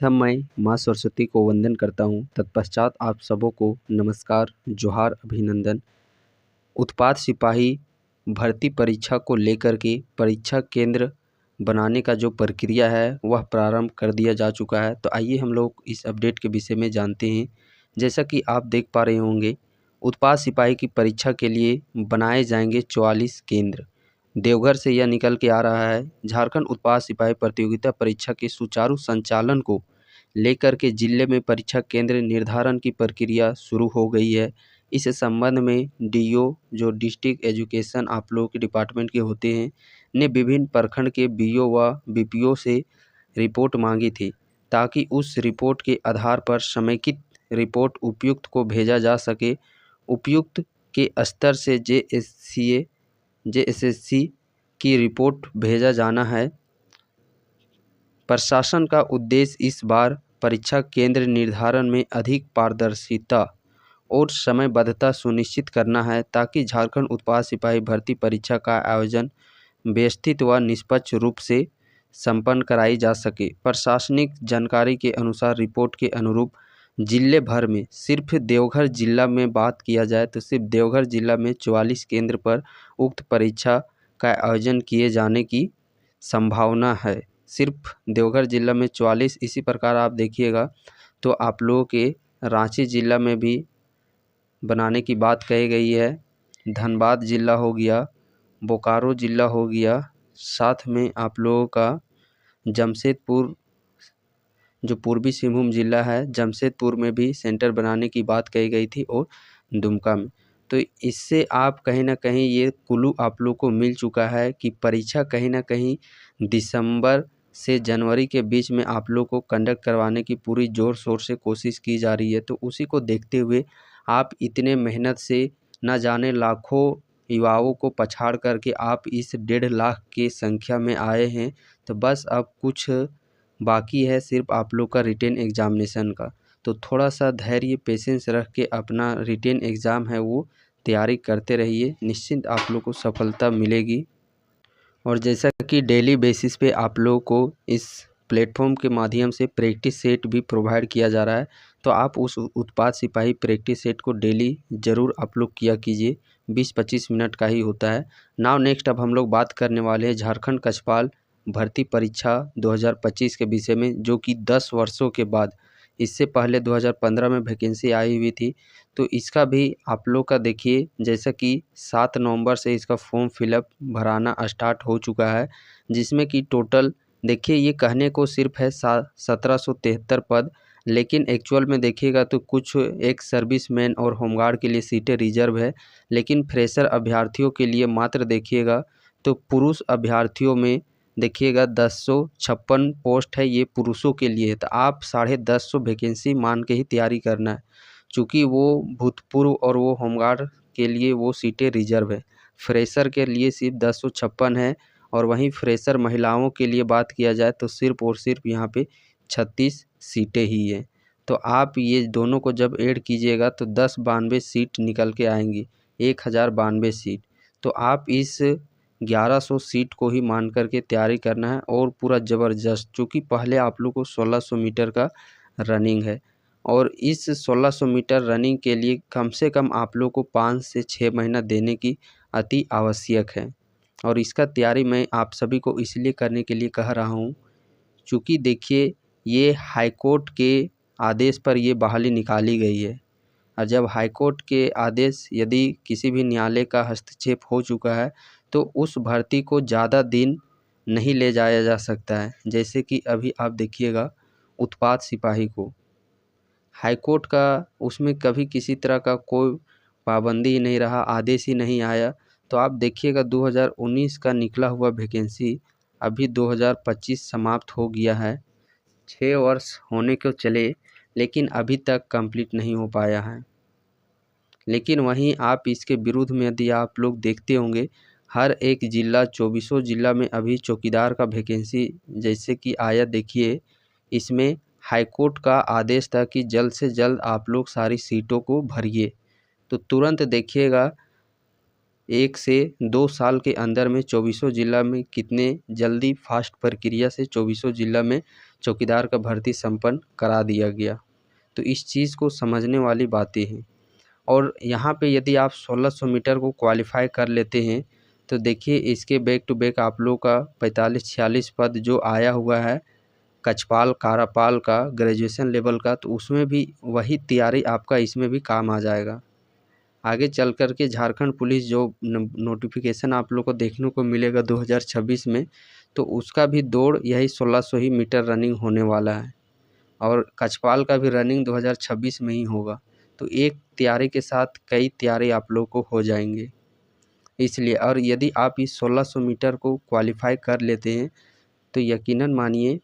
मैं माँ सरस्वती को वंदन करता हूँ। तत्पश्चात आप सबों को नमस्कार, जोहार, अभिनंदन। उत्पाद सिपाही भर्ती परीक्षा को लेकर के परीक्षा केंद्र बनाने का जो प्रक्रिया है वह प्रारंभ कर दिया जा चुका है। तो आइए हम लोग इस अपडेट के विषय में जानते हैं। जैसा कि आप देख पा रहे होंगे, उत्पाद सिपाही की परीक्षा के लिए बनाए जाएंगे 44 केंद्र। देवघर से यह निकल के आ रहा है। झारखंड उत्पाद सिपाही प्रतियोगिता परीक्षा के सुचारू संचालन को लेकर के जिले में परीक्षा केंद्र निर्धारण की प्रक्रिया शुरू हो गई है। इस संबंध में डीओ जो डिस्ट्रिक्ट एजुकेशन आप लोगों के डिपार्टमेंट के होते हैं ने विभिन्न प्रखंड के बीओ व बीपीओ से रिपोर्ट मांगी थी, ताकि उस रिपोर्ट के आधार पर समेकित रिपोर्ट उपयुक्त को भेजा जा सके। उपयुक्त के स्तर से जेएसएससी की रिपोर्ट भेजा जाना है। प्रशासन का उद्देश्य इस बार परीक्षा केंद्र निर्धारण में अधिक पारदर्शिता और समयबद्धता सुनिश्चित करना है, ताकि झारखंड उत्पाद सिपाही भर्ती परीक्षा का आयोजन व्यवस्थित व निष्पक्ष रूप से संपन्न कराई जा सके। प्रशासनिक जानकारी के अनुसार रिपोर्ट के अनुरूप जिले भर में सिर्फ देवघर जिला में बात किया जाए तो सिर्फ देवघर जिला में 44 केंद्र पर उक्त परीक्षा का आयोजन किए जाने की संभावना है। सिर्फ देवघर जिला में 44। इसी प्रकार आप देखिएगा तो आप लोगों के रांची जिला में भी बनाने की बात कही गई है। धनबाद जिला हो गया, बोकारो जिला हो गया, साथ में आप लोगों का जमशेदपुर जो पूर्वी सिंहभूम जिला है, जमशेदपुर में भी सेंटर बनाने की बात कही गई थी और दुमका में। तो इससे आप कहीं ना कहीं ये क्लू आप लोग को मिल चुका है कि परीक्षा कहीं ना कहीं दिसंबर से जनवरी के बीच में आप लोग को कंडक्ट करवाने की पूरी ज़ोर शोर से कोशिश की जा रही है। तो उसी को देखते हुए आप इतने मेहनत से न जाने लाखों युवाओं को पछाड़ करके आप इस 1.5 लाख की संख्या में आए हैं। तो बस अब कुछ बाकी है सिर्फ आप लोग का रिटेन एग्जामिनेशन का। तो थोड़ा सा धैर्य पेशेंस रख के अपना रिटेन एग्ज़ाम है वो तैयारी करते रहिए, निश्चिंत आप लोग को सफलता मिलेगी। और जैसा कि डेली बेसिस पे आप लोगों को इस प्लेटफॉर्म के माध्यम से प्रैक्टिस सेट भी प्रोवाइड किया जा रहा है, तो आप उस उत्पाद सिपाही प्रैक्टिस सेट को डेली ज़रूर आप लोग किया कीजिए। 20-25 मिनट का ही होता है। नाउ नेक्स्ट अब हम लोग बात करने वाले हैं झारखंड कक्षपाल भर्ती परीक्षा 2025 के विषय में, जो कि 10 वर्षों के बाद, इससे पहले 2015 में वैकेंसी आई हुई थी। तो इसका भी आप लोग का देखिए, जैसा कि 7 नवंबर से इसका फॉर्म फिलअप भराना स्टार्ट हो चुका है, जिसमें कि टोटल देखिए ये कहने को सिर्फ है 1773 पद, लेकिन एक्चुअल में देखिएगा तो कुछ एक सर्विसमैन और होमगार्ड के लिए सीटें रिजर्व है। लेकिन फ्रेशर अभ्यर्थियों के लिए मात्र देखिएगा तो पुरुष अभ्यर्थियों में देखिएगा 1056 पोस्ट है, ये पुरुषों के लिए है। तो आप 150 वैकेंसी मान के ही तैयारी करना है, चूँकि वो भूतपूर्व और वो होमगार्ड के लिए वो सीटें रिजर्व है। फ्रेशर के लिए सिर्फ 1056 है, और वहीं फ्रेशर महिलाओं के लिए बात किया जाए तो सिर्फ और सिर्फ यहाँ पे 36 सीटें ही हैं। तो आप ये दोनों को जब ऐड कीजिएगा तो 1092 सीट निकल के आएंगी, 1092 सीट। तो आप इस 1100 सीट को ही मान करके तैयारी करना है, और पूरा ज़बरदस्त, चूँकि पहले आप लोग को 1600 मीटर का रनिंग है, और इस 1600 मीटर रनिंग के लिए कम से कम आप लोग को 5 से 6 महीना देने की अति आवश्यक है। और इसका तैयारी मैं आप सभी को इसलिए करने के लिए कह रहा हूँ, चूँकि देखिए ये हाईकोर्ट के आदेश पर ये बहाली निकाली गई है, और जब हाईकोर्ट के आदेश यदि किसी भी न्यायालय का हस्तक्षेप हो चुका है तो उस भर्ती को ज़्यादा दिन नहीं ले जाया जा सकता है। जैसे कि अभी आप देखिएगा उत्पाद सिपाही को हाईकोर्ट का उसमें कभी किसी तरह का कोई पाबंदी ही नहीं रहा, आदेश ही नहीं आया। तो आप देखिएगा 2019 का निकला हुआ वैकेंसी अभी 2025 समाप्त हो गया है, 6 वर्ष होने को चले, लेकिन अभी तक कंप्लीट नहीं हो पाया है। लेकिन वहीं आप इसके विरुद्ध में यदि आप लोग देखते होंगे, हर एक ज़िला 24 ज़िला में अभी चौकीदार का वैकेंसी जैसे कि आया। देखिए इसमें हाईकोर्ट का आदेश था कि जल्द से जल्द आप लोग सारी सीटों को भरिए, तो तुरंत देखिएगा 1 से 2 साल के अंदर में 24 ज़िला में कितने जल्दी फास्ट प्रक्रिया से 24 ज़िला में चौकीदार का भर्ती संपन्न करा दिया गया। तो इस चीज़ को समझने वाली बातें हैं। और यहाँ पे यदि आप 1600 मीटर को क्वालिफाई कर लेते हैं तो देखिए इसके बैक टू बैक आप लोग का 45-46 पद जो आया हुआ है कछपाल कारापाल का ग्रेजुएशन लेवल का, तो उसमें भी वही तैयारी आपका इसमें भी काम आ जाएगा। आगे चल कर के झारखंड पुलिस जो नोटिफिकेशन आप लोग को देखने को मिलेगा 2026 में, तो उसका भी दौड़ यही 1600 ही मीटर रनिंग होने वाला है और कछपाल का भी रनिंग 2026 में ही होगा। तो एक तैयारी के साथ कई तैयारी आप लोग को हो जाएंगे इसलिए। और यदि आप इस 1600 मीटर को क्वालिफाई कर लेते हैं तो यकीनन मानिए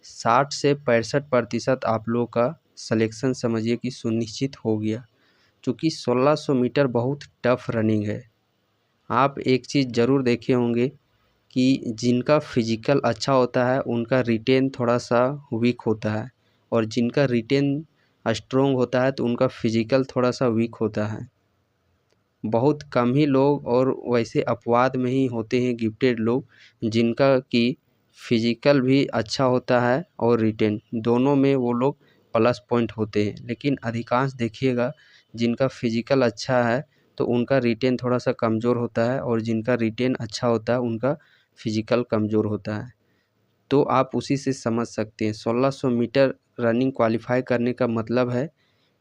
60 से 65% आप लोग का सिलेक्शन समझिए कि सुनिश्चित हो गया। चूँकि 1600 मीटर बहुत टफ रनिंग है। आप एक चीज़ ज़रूर देखे होंगे कि जिनका फिजिकल अच्छा होता है उनका रिटेन थोड़ा सा वीक होता है और जिनका रिटेन स्ट्रोंग होता है तो उनका फिजिकल थोड़ा सा वीक होता है। बहुत कम ही लोग और वैसे अपवाद में ही होते हैं गिफ्टेड लोग जिनका कि फिजिकल भी अच्छा होता है और रिटेन दोनों में वो लोग प्लस पॉइंट होते हैं। लेकिन अधिकांश देखिएगा जिनका फिजिकल अच्छा है तो उनका रिटेन थोड़ा सा कमज़ोर होता है और जिनका रिटेन अच्छा होता है उनका फिजिकल कमज़ोर होता है। तो आप उसी से समझ सकते हैं 1600 मीटर रनिंग क्वालिफाई करने का मतलब है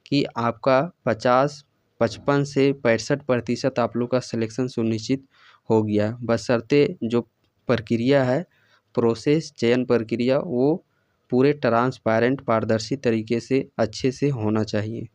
कि आपका 55 से 65% आप लोग का सिलेक्शन सुनिश्चित हो गया। बशर्ते जो प्रक्रिया है प्रोसेस चयन प्रक्रिया वो पूरे ट्रांसपेरेंट पारदर्शी तरीके से अच्छे से होना चाहिए।